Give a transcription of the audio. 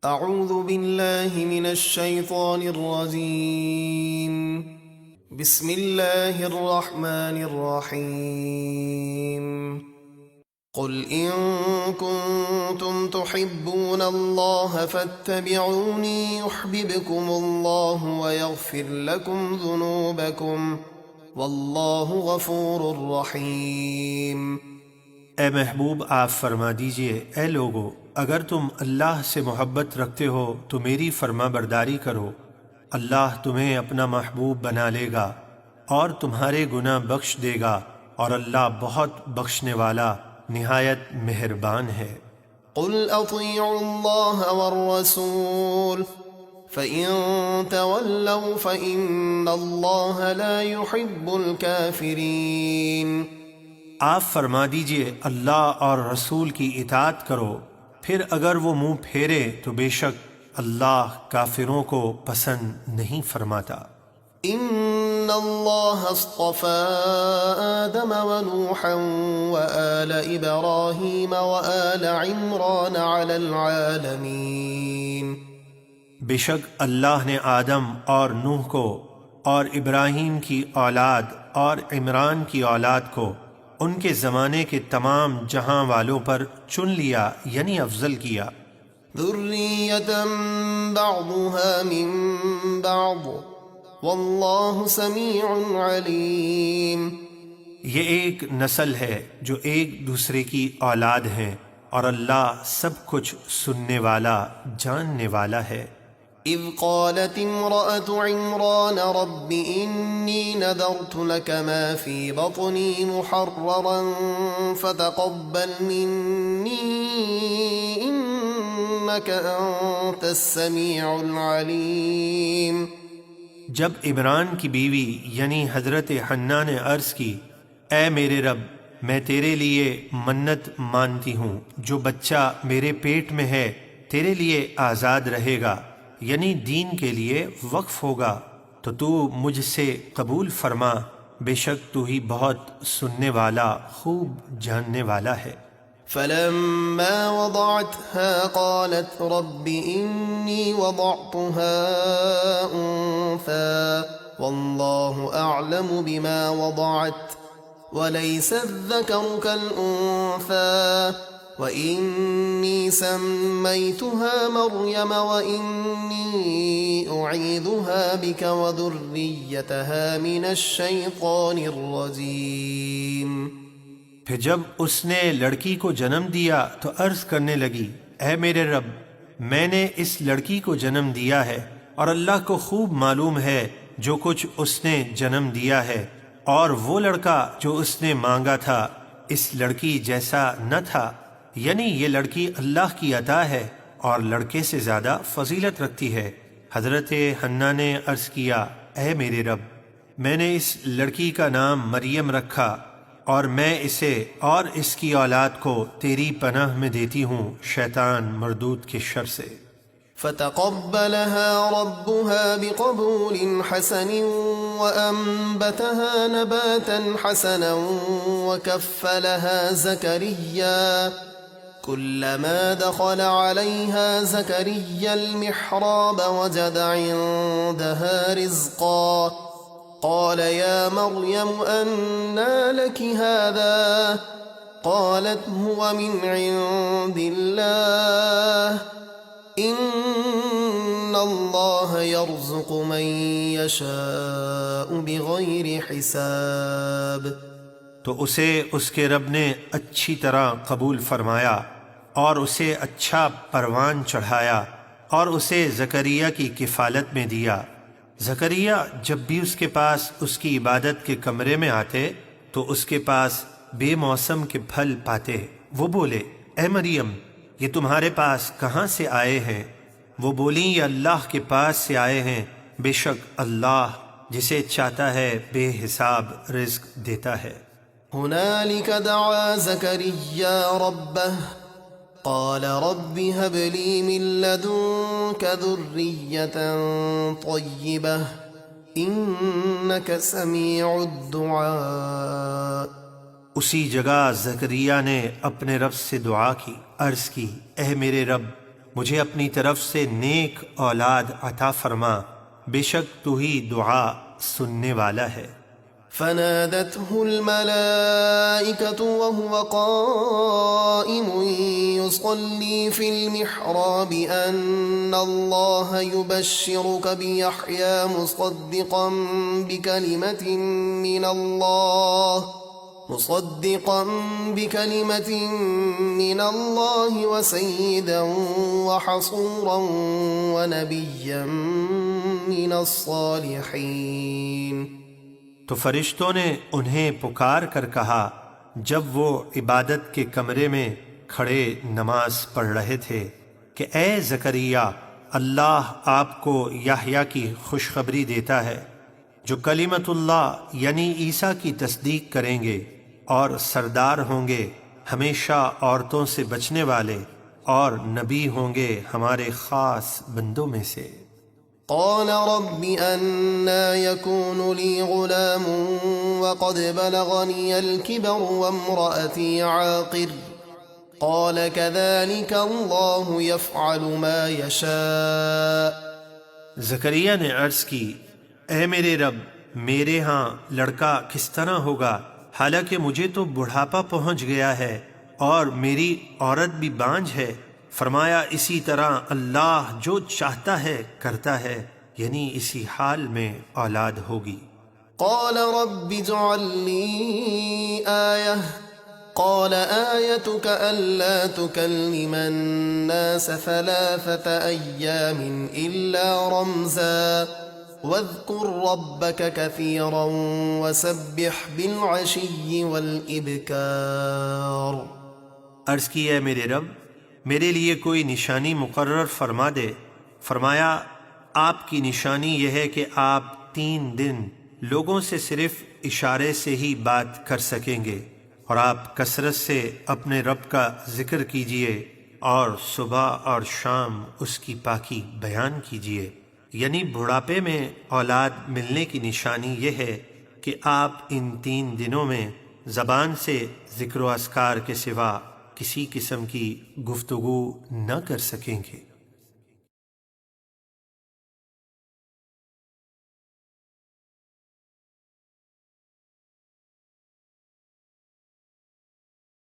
اعوذ باللہ من الشیطان الرجیم بسم اللہ الرحمن الرحیم قل ان کنتم تحبون اللہ فاتبعونی یحببکم اللہ ویغفر لکم ذنوبکم واللہ غفور رحیم۔ اے محبوب آپ فرما دیجئے، اے لوگو، اگر تم اللہ سے محبت رکھتے ہو تو میری فرما برداری کرو، اللہ تمہیں اپنا محبوب بنا لے گا اور تمہارے گناہ بخش دے گا، اور اللہ بہت بخشنے والا نہایت مہربان ہے۔ قل اطیعوا اللہ والرسول فَإِن تَوَلَّوْا فَإِنَّ اللَّهَ لَا يُحِبُّ الْكَافِرِينَ۔ آپ فرما دیجئے اللہ اور رسول کی اطاعت کرو، پھر اگر وہ منہ پھیرے تو بے شک اللہ کافروں کو پسند نہیں فرماتا۔ ان اللہ اصطفى آدم ونوحا وآل ابراہیم وآل عمران علی العالمین۔ بے شک اللہ نے آدم اور نوح کو اور ابراہیم کی اولاد اور عمران کی اولاد کو ان کے زمانے کے تمام جہاں والوں پر چن لیا، یعنی افضل کیا۔ ذریۃ بعضها من بعض واللہ سمیع علیم۔ یہ ایک نسل ہے جو ایک دوسرے کی اولاد ہیں، اور اللہ سب کچھ سننے والا جاننے والا ہے۔ اذ قالت امرأة عمران رب انی نذرت لك ما في بطنی محررا فتقبل منی انك انت السمیع العلیم۔ جب عمران کی بیوی یعنی حضرت حنہ نے عرض کی، اے میرے رب، میں تیرے لیے منت مانتی ہوں، جو بچہ میرے پیٹ میں ہے تیرے لیے آزاد رہے گا، یعنی دین کے لیے وقف ہوگا، تو تو مجھ سے قبول فرما، بے شک تو ہی بہت سننے والا خوب جاننے والا ہے۔ فلما وضعتها قالت رب إني وضعتها أنثى والله أعلم بما وضعت وليس الذكر كالأنثى وإني سميتها مريم وإني أعيذها بك وذريتها من الشيطان الرجيم۔ پھر جب اس نے لڑکی کو جنم دیا تو عرض کرنے لگی، اے میرے رب، میں نے اس لڑکی کو جنم دیا ہے، اور اللہ کو خوب معلوم ہے جو کچھ اس نے جنم دیا ہے، اور وہ لڑکا جو اس نے مانگا تھا اس لڑکی جیسا نہ تھا، یعنی یہ لڑکی اللہ کی عطا ہے اور لڑکے سے زیادہ فضیلت رکھتی ہے۔ حضرت حنہ نے عرض کیا، اے میرے رب، میں نے اس لڑکی کا نام مریم رکھا، اور میں اسے اور اس کی اولاد کو تیری پناہ میں دیتی ہوں شیطان مردود کے شر سے۔ فتقبلها ربها بقبول حسن وأنبتها نباتا حسنا وكفلها زكريا كلما دخل عليها زكريا المحراب وجد عندها رزقا قال يا مريم أنى لك هذا قالت هو من عند الله ان اللہ یرزق من یشاء بغیر حساب۔ تو اسے اس کے رب نے اچھی طرح قبول فرمایا اور اسے اچھا پروان چڑھایا، اور اسے زکریا کی کفالت میں دیا۔ زکریا جب بھی اس کے پاس اس کی عبادت کے کمرے میں آتے تو اس کے پاس بے موسم کے پھل پاتے۔ وہ بولے، اے مریم، یہ تمہارے پاس کہاں سے آئے ہیں؟ وہ بولیں، یہ اللہ کے پاس سے آئے ہیں، بے شک اللہ جسے چاہتا ہے بے حساب رزق دیتا ہے۔ ہنالک دعا زکریا ربہ قال رب هب لي من لدنك ذرية طيبة إنك سميع الدعاء۔ اسی جگہ زکریا نے اپنے رب سے دعا کی، عرض کی، اے میرے رب، مجھے اپنی طرف سے نیک اولاد عطا فرما، بے شک تو ہی دعا سننے والا ہے۔ فنادته الملائكة وهو قائم يصلي في المحراب أن الله يبشرك بيحيى مصدقا بكلمة من الله وسيدا وحصورا ونبيا من الصالحين۔ تو فرشتوں نے انہیں پکار کر کہا جب وہ عبادت کے کمرے میں کھڑے نماز پڑھ رہے تھے کہ اے زکریا، اللہ آپ کو یحییٰ کی خوشخبری دیتا ہے جو کلمت اللہ یعنی عیسیٰ کی تصدیق کریں گے اور سردار ہوں گے، ہمیشہ عورتوں سے بچنے والے، اور نبی ہوں گے ہمارے خاص بندوں میں سے۔ قال رب أنا يكون لي غلام وقد بلغني الكبر وامرأتي عاقر قال كذلك الله يفعل ما يشاء۔ زکریا نے عرض کی، اے میرے رب، میرے ہاں لڑکا کس طرح ہوگا حالانکہ مجھے تو بڑھاپا پہنچ گیا ہے اور میری عورت بھی بانجھ ہے۔ فرمایا اسی طرح اللہ جو چاہتا ہے کرتا ہے، یعنی اسی حال میں اولاد ہوگی۔ قال رب اجعل لي آية قال آيتك ألا تكلم الناس 3 أيام إلا رمزا واذكر ربك كثيرا وسبح بالعشي والإبكار۔ عرض کی اے میرے رب، میرے لیے کوئی نشانی مقرر فرما دے۔ فرمایا آپ کی نشانی یہ ہے کہ آپ 3 دن لوگوں سے صرف اشارے سے ہی بات کر سکیں گے، اور آپ کثرت سے اپنے رب کا ذکر کیجئے اور صبح اور شام اس کی پاکی بیان کیجئے۔ یعنی بڑھاپے میں اولاد ملنے کی نشانی یہ ہے کہ آپ ان 3 دنوں میں زبان سے ذکر و اذکار کے سوا کسی قسم کی گفتگو نہ کر سکیں گے۔